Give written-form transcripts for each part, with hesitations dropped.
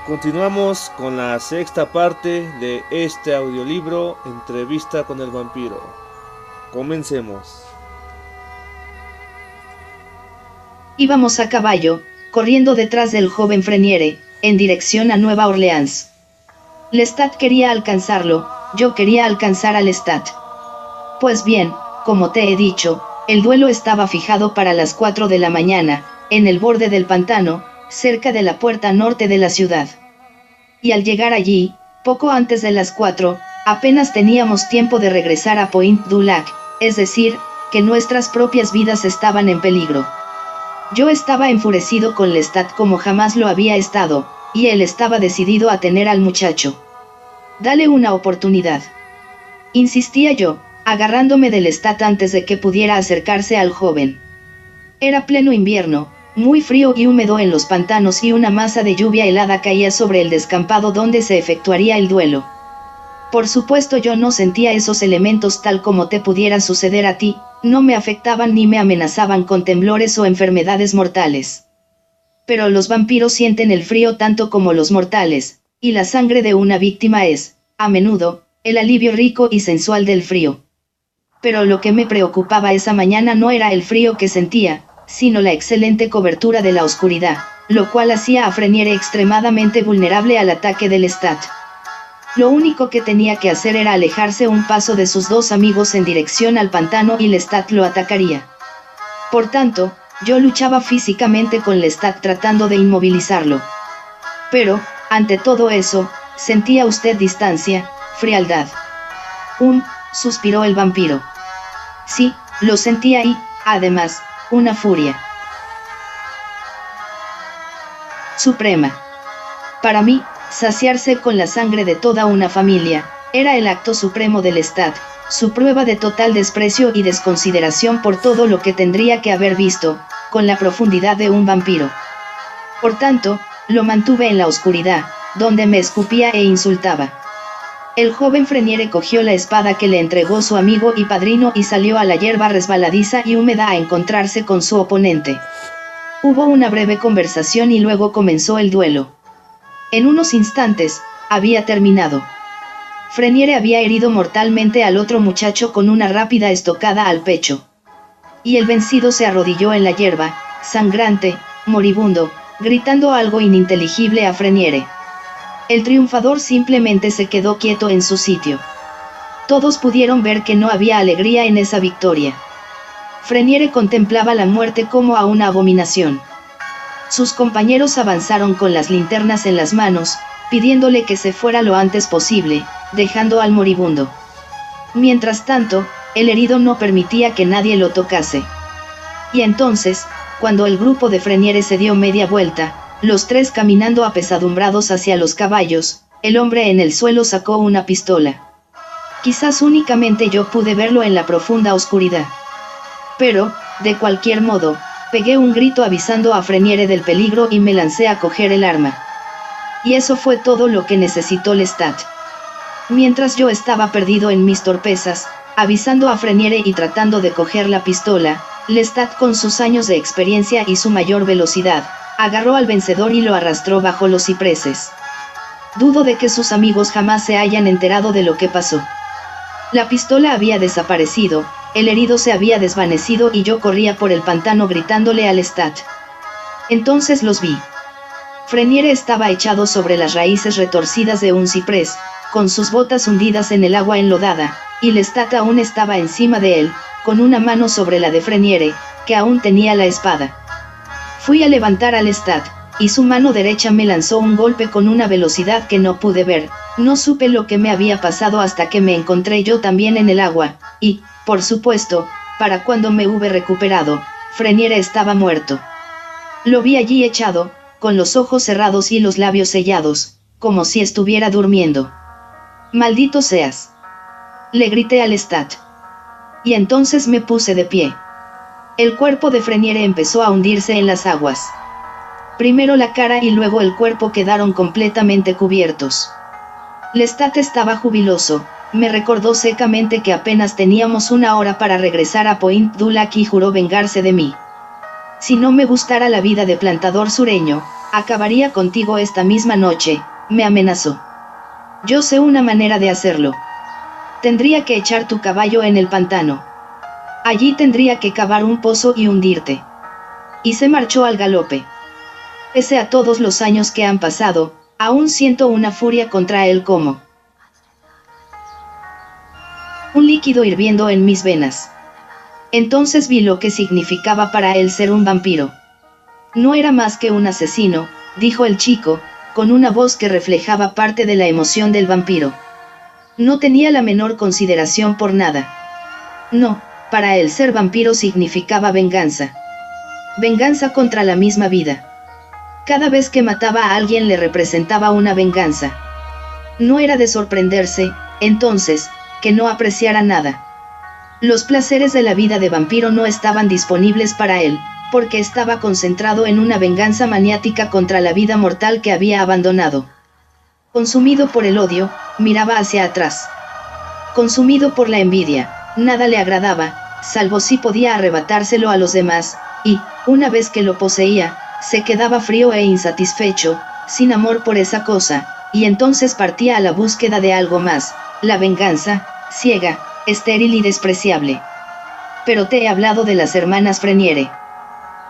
Continuamos con la sexta parte de este audiolibro, Entrevista con el vampiro. Comencemos. Íbamos a caballo, corriendo detrás del joven Freniere, en dirección a Nueva Orleans. Lestat quería alcanzarlo, yo quería alcanzar a Lestat. Pues bien, como te he dicho, el duelo estaba fijado para las 4 de la mañana, en el borde del pantano, cerca de la puerta norte de la ciudad. Y al llegar allí, poco antes de las 4, apenas teníamos tiempo de regresar a Point du Lac, es decir, que nuestras propias vidas estaban en peligro. Yo estaba enfurecido con Lestat como jamás lo había estado, y él estaba decidido a tener al muchacho. Dale una oportunidad. Insistía yo, agarrándome de Lestat antes de que pudiera acercarse al joven. Era pleno invierno, muy frío y húmedo en los pantanos y una masa de lluvia helada caía sobre el descampado donde se efectuaría el duelo. Por supuesto yo no sentía esos elementos tal como te pudiera suceder a ti, no me afectaban ni me amenazaban con temblores o enfermedades mortales. Pero los vampiros sienten el frío tanto como los mortales, y la sangre de una víctima es, a menudo, el alivio rico y sensual del frío. Pero lo que me preocupaba esa mañana no era el frío que sentía, sino la excelente cobertura de la oscuridad, lo cual hacía a Freniere extremadamente vulnerable al ataque de Lestat. Lo único que tenía que hacer era alejarse un paso de sus dos amigos en dirección al pantano y Lestat lo atacaría. Por tanto, yo luchaba físicamente con Lestat tratando de inmovilizarlo. Pero, ante todo eso, sentía usted distancia, frialdad. Suspiró el vampiro. Sí, lo sentía y, además, una furia suprema. Para mí, saciarse con la sangre de toda una familia, era el acto supremo del Lestat, su prueba de total desprecio y desconsideración por todo lo que tendría que haber visto, con la profundidad de un vampiro. Por tanto, lo mantuve en la oscuridad, donde me escupía e insultaba. El joven Freniere cogió la espada que le entregó su amigo y padrino y salió a la hierba resbaladiza y húmeda a encontrarse con su oponente. Hubo una breve conversación y luego comenzó el duelo. En unos instantes, había terminado. Freniere había herido mortalmente al otro muchacho con una rápida estocada al pecho. Y el vencido se arrodilló en la hierba, sangrante, moribundo, gritando algo ininteligible a Freniere. El triunfador simplemente se quedó quieto en su sitio. Todos pudieron ver que no había alegría en esa victoria. Freniere contemplaba la muerte como a una abominación. Sus compañeros avanzaron con las linternas en las manos, pidiéndole que se fuera lo antes posible, dejando al moribundo. Mientras tanto, el herido no permitía que nadie lo tocase. Y entonces, cuando el grupo de Freniere se dio media vuelta, los tres caminando apesadumbrados hacia los caballos, el hombre en el suelo sacó una pistola. Quizás únicamente yo pude verlo en la profunda oscuridad. Pero, de cualquier modo, pegué un grito avisando a Freniere del peligro y me lancé a coger el arma. Y eso fue todo lo que necesitó Lestat. Mientras yo estaba perdido en mis torpezas, avisando a Freniere y tratando de coger la pistola, Lestat con sus años de experiencia y su mayor velocidad, agarró al vencedor y lo arrastró bajo los cipreses. Dudo de que sus amigos jamás se hayan enterado de lo que pasó. La pistola había desaparecido, el herido se había desvanecido y yo corría por el pantano gritándole a Lestat. Entonces los vi. Freniere estaba echado sobre las raíces retorcidas de un ciprés, con sus botas hundidas en el agua enlodada, y Lestat aún estaba encima de él, con una mano sobre la de Freniere, que aún tenía la espada. Fui a levantar a Lestat, y su mano derecha me lanzó un golpe con una velocidad que no pude ver. No supe lo que me había pasado hasta que me encontré yo también en el agua, y, por supuesto, para cuando me hube recuperado, Freniere estaba muerto. Lo vi allí echado, con los ojos cerrados y los labios sellados, como si estuviera durmiendo. «¡Maldito seas!», le grité a Lestat. Y entonces me puse de pie. El cuerpo de Freniere empezó a hundirse en las aguas. Primero la cara y luego el cuerpo quedaron completamente cubiertos. Lestat estaba jubiloso, me recordó secamente que apenas teníamos una hora para regresar a Point du Lac y juró vengarse de mí. Si no me gustara la vida de plantador sureño, Acabaría contigo esta misma noche, me amenazó. Yo sé una manera de hacerlo. Tendría que echar tu caballo en el pantano. Allí tendría que cavar un pozo y hundirte. Y se marchó al galope. Pese a todos los años que han pasado, aún siento una furia contra él como un líquido hirviendo en mis venas. Entonces vi lo que significaba para él ser un vampiro. No era más que un asesino, dijo el chico, con una voz que reflejaba parte de la emoción del vampiro. No tenía la menor consideración por nada. No, para él ser vampiro significaba venganza. Venganza contra la misma vida. Cada vez que mataba a alguien le representaba una venganza. No era de sorprenderse, entonces, que no apreciara nada. Los placeres de la vida de vampiro no estaban disponibles para él, porque estaba concentrado en una venganza maniática contra la vida mortal que había abandonado. Consumido por el odio, miraba hacia atrás. Consumido por la envidia, nada le agradaba, salvo si podía arrebatárselo a los demás, y, una vez que lo poseía, se quedaba frío e insatisfecho, sin amor por esa cosa, y entonces partía a la búsqueda de algo más, la venganza, ciega, estéril y despreciable. Pero te he hablado de las hermanas Freniere.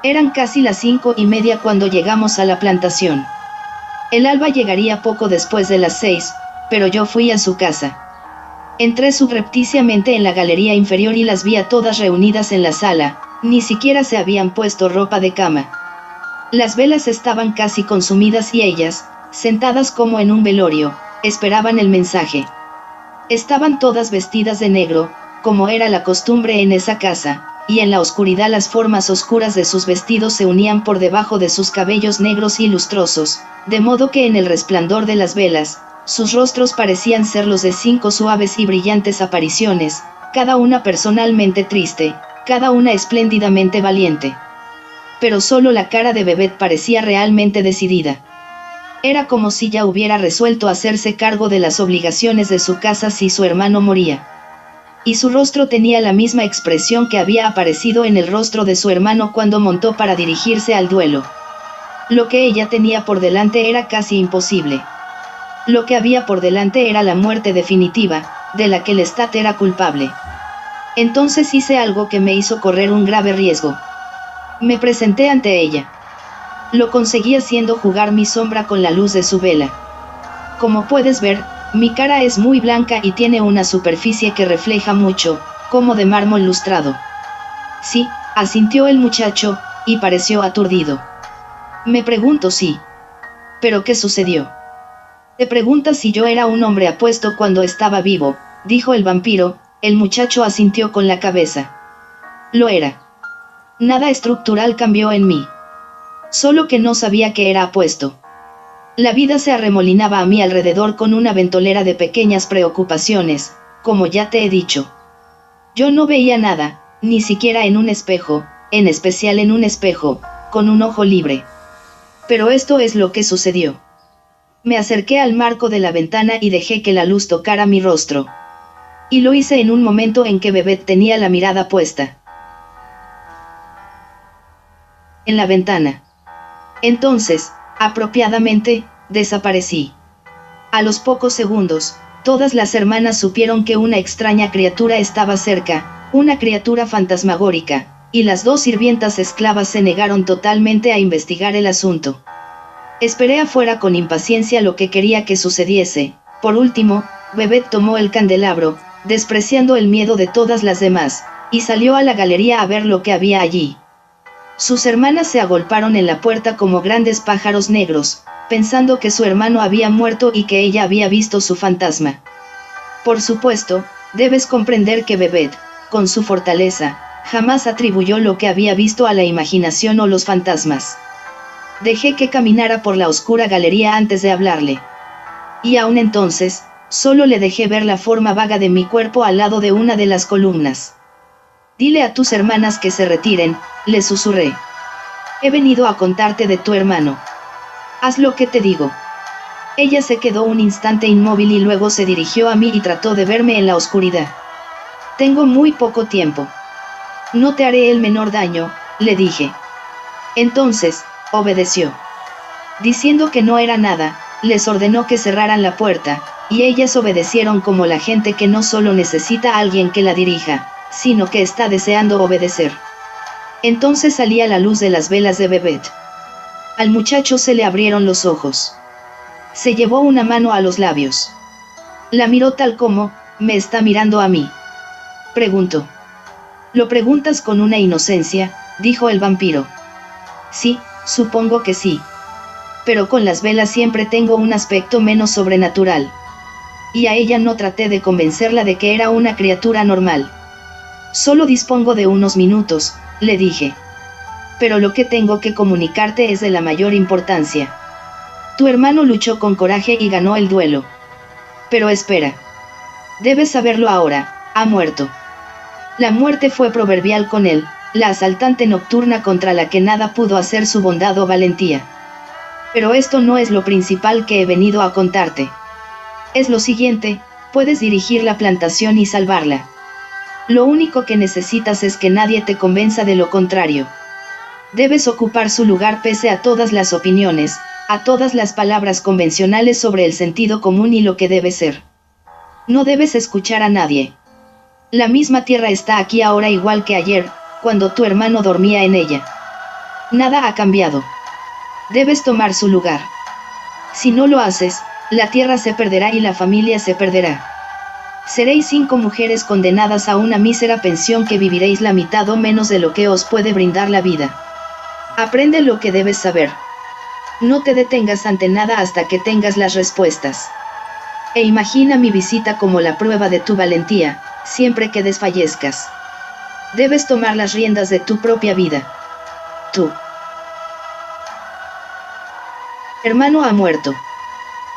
Eran casi las 5:30 cuando llegamos a la plantación. El alba llegaría poco después de las 6, pero yo fui a su casa. Entré subrepticiamente en la galería inferior y las vi a todas reunidas en la sala, ni siquiera se habían puesto ropa de cama. Las velas estaban casi consumidas y ellas, sentadas como en un velorio, esperaban el mensaje. Estaban todas vestidas de negro, como era la costumbre en esa casa, y en la oscuridad las formas oscuras de sus vestidos se unían por debajo de sus cabellos negros y lustrosos, de modo que en el resplandor de las velas, sus rostros parecían ser los de 5 suaves y brillantes apariciones, cada una personalmente triste, cada una espléndidamente valiente. Pero solo la cara de Bebet parecía realmente decidida. Era como si ya hubiera resuelto hacerse cargo de las obligaciones de su casa si su hermano moría. Y su rostro tenía la misma expresión que había aparecido en el rostro de su hermano cuando montó para dirigirse al duelo. Lo que ella tenía por delante era casi imposible. Lo que había por delante era la muerte definitiva, de la que Lestat era culpable. Entonces hice algo que me hizo correr un grave riesgo. Me presenté ante ella. Lo conseguí haciendo jugar mi sombra con la luz de su vela. Como puedes ver, mi cara es muy blanca y tiene una superficie que refleja mucho, como de mármol lustrado. Sí, asintió el muchacho, y pareció aturdido. Me pregunto si. ¿Pero qué sucedió? Te preguntas si yo era un hombre apuesto cuando estaba vivo, dijo el vampiro. El muchacho asintió con la cabeza. Lo era. Nada estructural cambió en mí. Solo que no sabía que era apuesto. La vida se arremolinaba a mi alrededor con una ventolera de pequeñas preocupaciones, como ya te he dicho. Yo no veía nada, ni siquiera en un espejo, en especial en un espejo, con un ojo libre. Pero esto es lo que sucedió. Me acerqué al marco de la ventana y dejé que la luz tocara mi rostro. Y lo hice en un momento en que Bebet tenía la mirada puesta en la ventana. Entonces, apropiadamente, desaparecí. A los pocos segundos, todas las hermanas supieron que una extraña criatura estaba cerca, una criatura fantasmagórica, y las 2 sirvientas esclavas se negaron totalmente a investigar el asunto. Esperé afuera con impaciencia lo que quería que sucediese. Por último, Bebet tomó el candelabro, despreciando el miedo de todas las demás, y salió a la galería a ver lo que había allí. Sus hermanas se agolparon en la puerta como grandes pájaros negros, pensando que su hermano había muerto y que ella había visto su fantasma. Por supuesto, debes comprender que Bebet, con su fortaleza, jamás atribuyó lo que había visto a la imaginación o los fantasmas. Dejé que caminara por la oscura galería antes de hablarle. Y aún entonces, solo le dejé ver la forma vaga de mi cuerpo al lado de una de las columnas. Dile a tus hermanas que se retiren, le susurré. He venido a contarte de tu hermano. Haz lo que te digo. Ella se quedó un instante inmóvil y luego se dirigió a mí y trató de verme en la oscuridad. Tengo muy poco tiempo. No te haré el menor daño, le dije. Entonces, obedeció. Diciendo que no era nada, les ordenó que cerraran la puerta, y ellas obedecieron como la gente que no solo necesita a alguien que la dirija, sino que está deseando obedecer. Entonces salía la luz de las velas de Babette. Al muchacho se le abrieron los ojos. Se llevó una mano a los labios. La miró tal como, ¿me está mirando a mí?, preguntó. Lo preguntas con una inocencia, dijo el vampiro. Sí, supongo que sí. Pero con las velas siempre tengo un aspecto menos sobrenatural. Y a ella no traté de convencerla de que era una criatura normal. Solo dispongo de unos minutos, le dije. Pero lo que tengo que comunicarte es de la mayor importancia. Tu hermano luchó con coraje y ganó el duelo. Pero espera. Debes saberlo ahora, ha muerto. La muerte fue proverbial con él, la asaltante nocturna contra la que nada pudo hacer su bondad o valentía. Pero esto no es lo principal que he venido a contarte. Es lo siguiente, puedes dirigir la plantación y salvarla. Lo único que necesitas es que nadie te convenza de lo contrario. Debes ocupar su lugar pese a todas las opiniones, a todas las palabras convencionales sobre el sentido común y lo que debe ser. No debes escuchar a nadie. La misma tierra está aquí ahora igual que ayer, cuando tu hermano dormía en ella. Nada ha cambiado. Debes tomar su lugar. Si no lo haces, la tierra se perderá y la familia se perderá. Seréis 5 mujeres condenadas a una mísera pensión que viviréis la mitad o menos de lo que os puede brindar la vida. Aprende lo que debes saber. No te detengas ante nada hasta que tengas las respuestas. E imagina mi visita como la prueba de tu valentía, siempre que desfallezcas. Debes tomar las riendas de tu propia vida. Tu hermano ha muerto.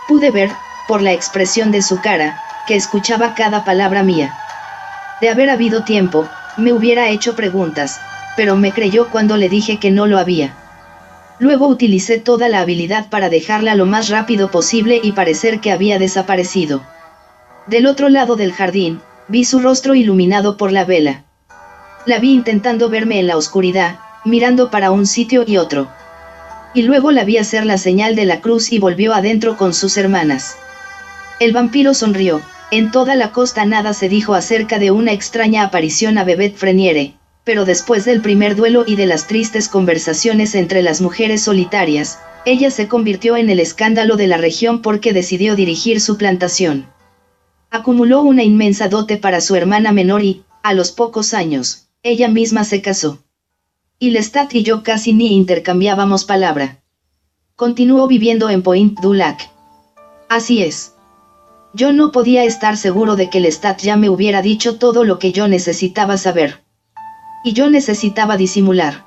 Pude ver, por la expresión de su cara, que escuchaba cada palabra mía. De haber habido tiempo, me hubiera hecho preguntas, pero me creyó cuando le dije que no lo había. Luego utilicé toda la habilidad para dejarla lo más rápido posible y parecer que había desaparecido. Del otro lado del jardín, vi su rostro iluminado por la vela. La vi intentando verme en la oscuridad, mirando para un sitio y otro. Y luego la vi hacer la señal de la cruz y volvió adentro con sus hermanas. El vampiro sonrió. En toda la costa nada se dijo acerca de una extraña aparición a Babette Freniere, pero después del primer duelo y de las tristes conversaciones entre las mujeres solitarias, ella se convirtió en el escándalo de la región porque decidió dirigir su plantación. Acumuló una inmensa dote para su hermana menor y, a los pocos años, ella misma se casó. Y Lestat y yo casi ni intercambiábamos palabra. Continuó viviendo en Point du Lac. Así es. Yo no podía estar seguro de que Lestat ya me hubiera dicho todo lo que yo necesitaba saber. Y yo necesitaba disimular.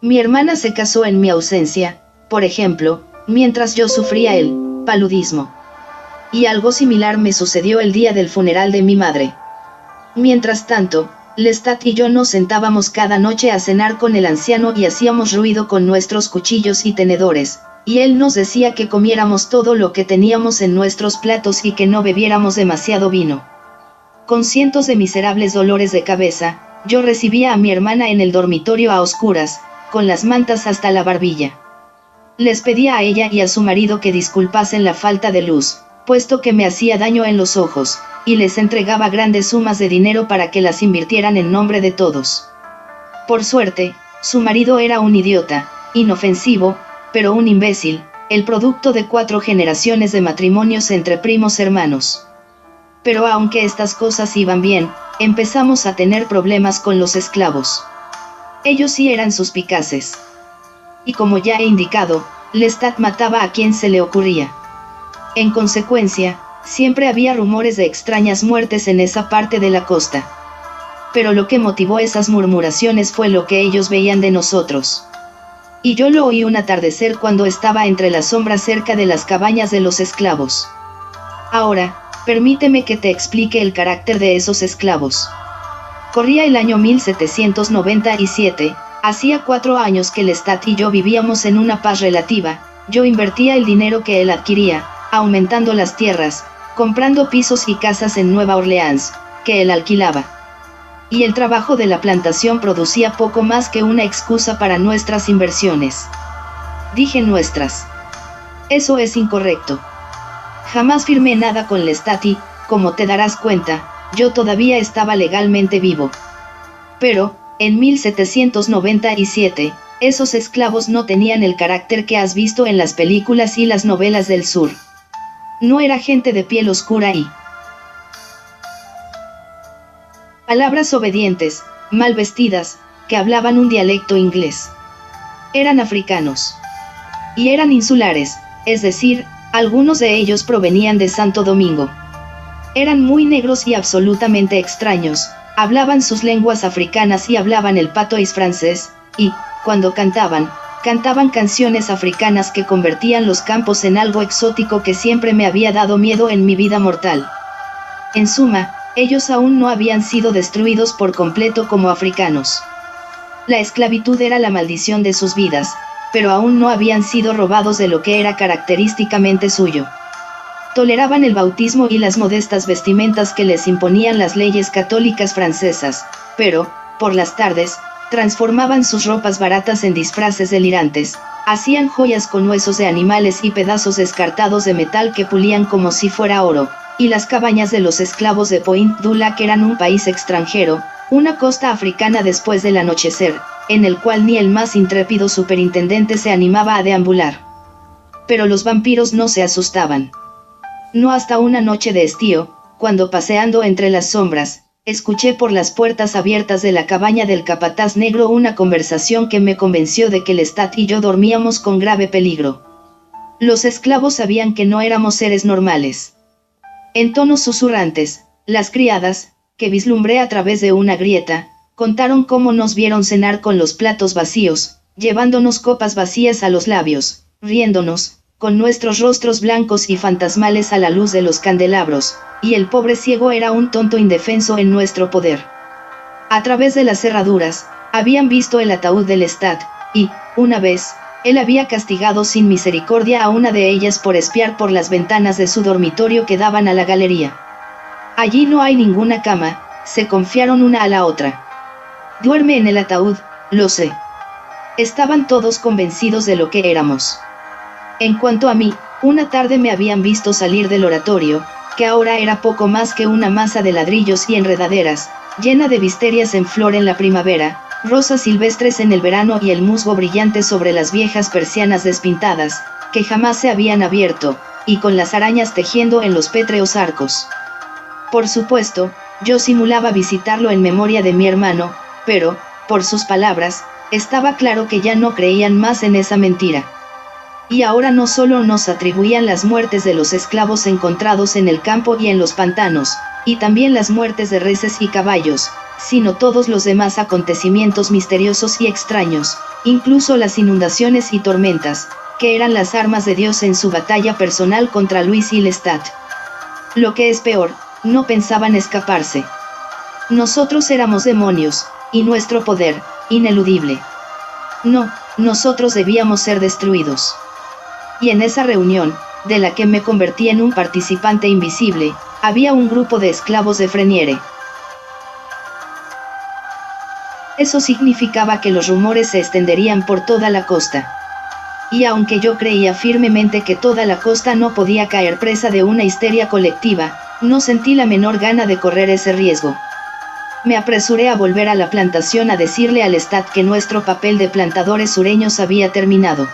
Mi hermana se casó en mi ausencia, por ejemplo, mientras yo sufría el paludismo. Y algo similar me sucedió el día del funeral de mi madre. Mientras tanto, Lestat y yo nos sentábamos cada noche a cenar con el anciano y hacíamos ruido con nuestros cuchillos y tenedores, y él nos decía que comiéramos todo lo que teníamos en nuestros platos y que no bebiéramos demasiado vino. Con cientos de miserables dolores de cabeza, yo recibía a mi hermana en el dormitorio a oscuras, con las mantas hasta la barbilla. Les pedía a ella y a su marido que disculpasen la falta de luz, puesto que me hacía daño en los ojos, y les entregaba grandes sumas de dinero para que las invirtieran en nombre de todos. Por suerte, su marido era un idiota, inofensivo, pero un imbécil, el producto de 4 generaciones de matrimonios entre primos hermanos. Pero aunque estas cosas iban bien, empezamos a tener problemas con los esclavos. Ellos sí eran suspicaces. Y como ya he indicado, Lestat mataba a quien se le ocurría. En consecuencia, siempre había rumores de extrañas muertes en esa parte de la costa. Pero lo que motivó esas murmuraciones fue lo que ellos veían de nosotros. Y yo lo oí un atardecer cuando estaba entre las sombras cerca de las cabañas de los esclavos. Ahora, permíteme que te explique el carácter de esos esclavos. Corría el año 1797, hacía 4 años que Lestat y yo vivíamos en una paz relativa. Yo invertía el dinero que él adquiría, aumentando las tierras, comprando pisos y casas en Nueva Orleans, que él alquilaba. Y el trabajo de la plantación producía poco más que una excusa para nuestras inversiones. Dije nuestras. Eso es incorrecto. Jamás firmé nada con Lestat y, como te darás cuenta, yo todavía estaba legalmente vivo. Pero, en 1797, esos esclavos no tenían el carácter que has visto en las películas y las novelas del sur. No era gente de piel oscura y palabras obedientes, mal vestidas, que hablaban un dialecto inglés. Eran africanos. Y eran insulares, es decir, algunos de ellos provenían de Santo Domingo. Eran muy negros y absolutamente extraños, hablaban sus lenguas africanas y hablaban el patois francés, y, cuando cantaban canciones africanas que convertían los campos en algo exótico que siempre me había dado miedo en mi vida mortal. En suma, ellos aún no habían sido destruidos por completo como africanos. La esclavitud era la maldición de sus vidas, pero aún no habían sido robados de lo que era característicamente suyo. Toleraban el bautismo y las modestas vestimentas que les imponían las leyes católicas francesas, pero, por las tardes, transformaban sus ropas baratas en disfraces delirantes, hacían joyas con huesos de animales y pedazos descartados de metal que pulían como si fuera oro, y las cabañas de los esclavos de Point du Lac eran un país extranjero, una costa africana después del anochecer, en el cual ni el más intrépido superintendente se animaba a deambular. Pero los vampiros no se asustaban. No hasta una noche de estío, cuando paseando entre las sombras, escuché por las puertas abiertas de la cabaña del capataz negro una conversación que me convenció de que Lestat y yo dormíamos con grave peligro. Los esclavos sabían que no éramos seres normales. En tonos susurrantes, las criadas, que vislumbré a través de una grieta, contaron cómo nos vieron cenar con los platos vacíos, llevándonos copas vacías a los labios, riéndonos, con nuestros rostros blancos y fantasmales a la luz de los candelabros, y el pobre ciego era un tonto indefenso en nuestro poder. A través de las cerraduras, habían visto el ataúd de Lestat, y, una vez, él había castigado sin misericordia a una de ellas por espiar por las ventanas de su dormitorio que daban a la galería. Allí no hay ninguna cama, se confiaron una a la otra. Duerme en el ataúd, lo sé. Estaban todos convencidos de lo que éramos. En cuanto a mí, una tarde me habían visto salir del oratorio, que ahora era poco más que una masa de ladrillos y enredaderas, llena de visterias en flor en la primavera, rosas silvestres en el verano y el musgo brillante sobre las viejas persianas despintadas, que jamás se habían abierto, y con las arañas tejiendo en los pétreos arcos. Por supuesto, yo simulaba visitarlo en memoria de mi hermano, pero, por sus palabras, estaba claro que ya no creían más en esa mentira. Y ahora no solo nos atribuían las muertes de los esclavos encontrados en el campo y en los pantanos, y también las muertes de reses y caballos, sino todos los demás acontecimientos misteriosos y extraños, incluso las inundaciones y tormentas, que eran las armas de Dios en su batalla personal contra Luis y Lestat. Lo que es peor, no pensaban escaparse. Nosotros éramos demonios, y nuestro poder, ineludible. No, nosotros debíamos ser destruidos. Y en esa reunión, de la que me convertí en un participante invisible, había un grupo de esclavos de Freniere. Eso significaba que los rumores se extenderían por toda la costa. Y aunque yo creía firmemente que toda la costa no podía caer presa de una histeria colectiva, no sentí la menor gana de correr ese riesgo. Me apresuré a volver a la plantación a decirle a Lestat que nuestro papel de plantadores sureños había terminado.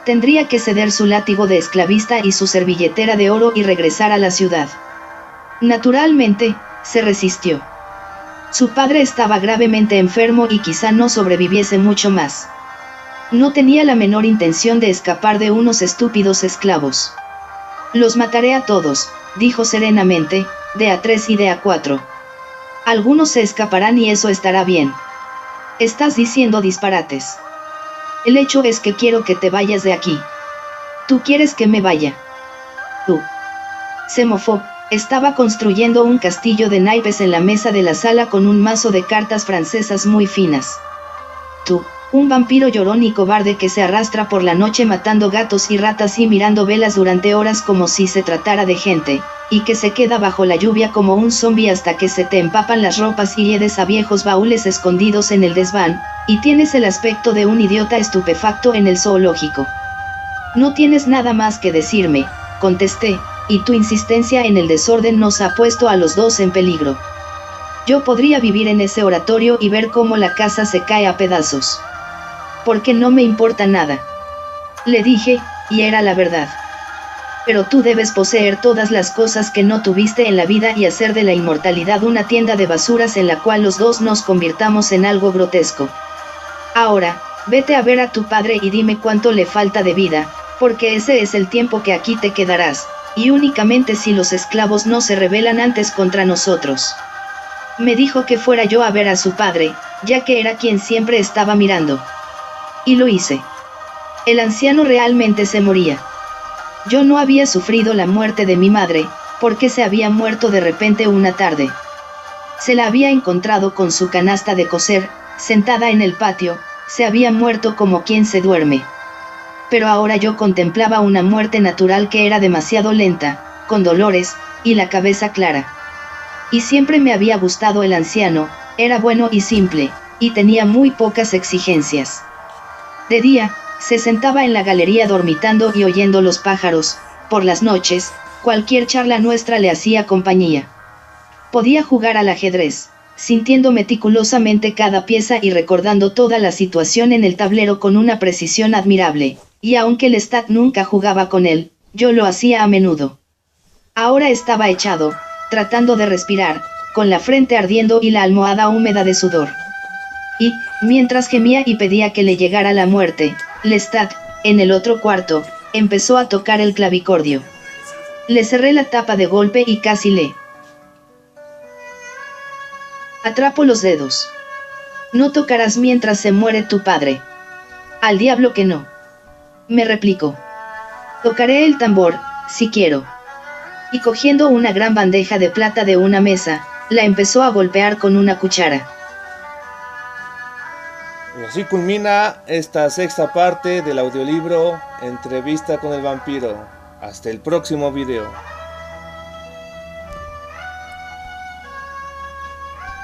Tendría que ceder su látigo de esclavista y su servilletera de oro y regresar a la ciudad. Naturalmente, se resistió. Su padre estaba gravemente enfermo y quizá no sobreviviese mucho más. No tenía la menor intención de escapar de unos estúpidos esclavos. Los mataré a todos, dijo serenamente, de a 3 y de a 4. Algunos se escaparán y eso estará bien. Estás diciendo disparates. El hecho es que quiero que te vayas de aquí. ¿Tú quieres que me vaya? Tú. Se mofó, estaba construyendo un castillo de naipes en la mesa de la sala con un mazo de cartas francesas muy finas. Tú, un vampiro llorón y cobarde que se arrastra por la noche matando gatos y ratas y mirando velas durante horas como si se tratara de gente, y que se queda bajo la lluvia como un zombi hasta que se te empapan las ropas y lledes a viejos baúles escondidos en el desván, y tienes el aspecto de un idiota estupefacto en el zoológico. No tienes nada más que decirme, contesté, y tu insistencia en el desorden nos ha puesto a los dos en peligro. Yo podría vivir en ese oratorio y ver cómo la casa se cae a pedazos. Porque no me importa nada. Le dije, y era la verdad. Pero tú debes poseer todas las cosas que no tuviste en la vida y hacer de la inmortalidad una tienda de basuras en la cual los dos nos convirtamos en algo grotesco. Ahora, vete a ver a tu padre y dime cuánto le falta de vida, porque ese es el tiempo que aquí te quedarás, y únicamente si los esclavos no se rebelan antes contra nosotros. Me dijo que fuera yo a ver a su padre, ya que era quien siempre estaba mirando. Y lo hice. El anciano realmente se moría. Yo no había sufrido la muerte de mi madre, porque se había muerto de repente una tarde. Se la había encontrado con su canasta de coser, sentada en el patio, se había muerto como quien se duerme. Pero ahora yo contemplaba una muerte natural que era demasiado lenta, con dolores, y la cabeza clara. Y siempre me había gustado el anciano, era bueno y simple, y tenía muy pocas exigencias. De día, se sentaba en la galería dormitando y oyendo los pájaros, por las noches, cualquier charla nuestra le hacía compañía. Podía jugar al ajedrez, sintiendo meticulosamente cada pieza y recordando toda la situación en el tablero con una precisión admirable, y aunque Lestat nunca jugaba con él, yo lo hacía a menudo. Ahora estaba echado, tratando de respirar, con la frente ardiendo y la almohada húmeda de sudor. Y, mientras gemía y pedía que le llegara la muerte, Lestat, en el otro cuarto, empezó a tocar el clavicordio. Le cerré la tapa de golpe y casi le atrapo los dedos. No tocarás mientras se muere tu padre. Al diablo que no. Me replicó. Tocaré el tambor, si quiero. Y cogiendo una gran bandeja de plata de una mesa, la empezó a golpear con una cuchara. Y así culmina esta sexta parte del audiolibro Entrevista con el vampiro. Hasta el próximo video.